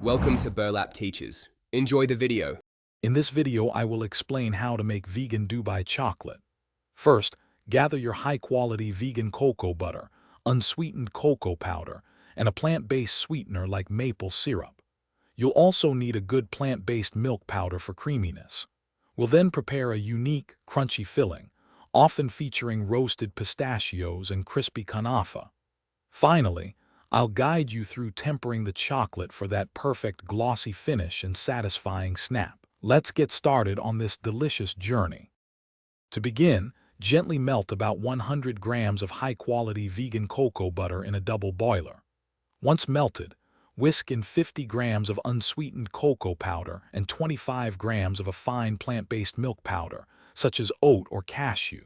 Welcome to Burlap Teachers. Enjoy the video. In this video, I will explain how to make vegan Dubai chocolate. First, gather your high-quality vegan cocoa butter, unsweetened cocoa powder, and a plant-based sweetener like maple syrup. You'll also need a good plant-based milk powder for creaminess. We'll then prepare a unique, crunchy filling, often featuring roasted pistachios and crispy kanafa. Finally, I'll guide you through tempering the chocolate for that perfect glossy finish and satisfying snap. Let's get started on this delicious journey. To begin, gently melt about 100 grams of high-quality vegan cocoa butter in a double boiler. Once melted, whisk in 50 grams of unsweetened cocoa powder and 25 grams of a fine plant-based milk powder, such as oat or cashew.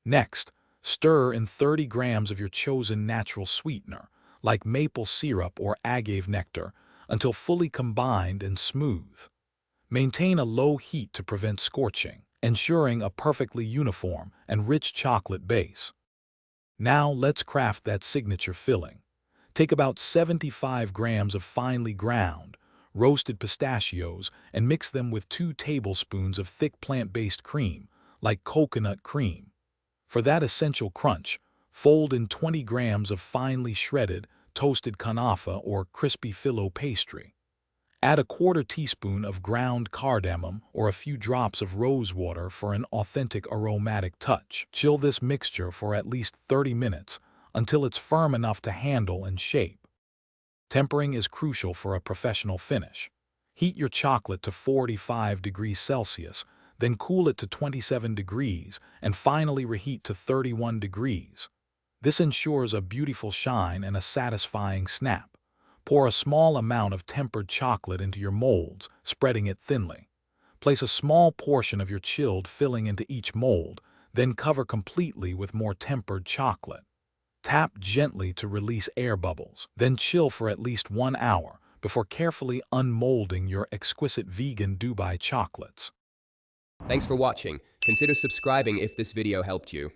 Next, stir in 30 grams of your chosen natural sweetener, like maple syrup or agave nectar, until fully combined and smooth. Maintain a low heat to prevent scorching, ensuring a perfectly uniform and rich chocolate base. Now let's craft that signature filling. Take about 75 grams of finely ground, roasted pistachios and mix them with 2 tablespoons of thick plant-based cream, like coconut cream. For that essential crunch, fold in 20 grams of finely shredded, toasted kanafa or crispy filo pastry. Add a quarter teaspoon of ground cardamom or a few drops of rose water for an authentic aromatic touch. Chill this mixture for at least 30 minutes until it's firm enough to handle and shape. Tempering is crucial for a professional finish. Heat your chocolate to 45 degrees Celsius, then cool it to 27 degrees, and finally reheat to 31 degrees. This ensures a beautiful shine and a satisfying snap. Pour a small amount of tempered chocolate into your molds, spreading it thinly. Place a small portion of your chilled filling into each mold, then cover completely with more tempered chocolate. Tap gently to release air bubbles, then chill for at least 1 hour before carefully unmolding your exquisite vegan Dubai chocolates. Thanks for watching. Consider subscribing if this video helped you.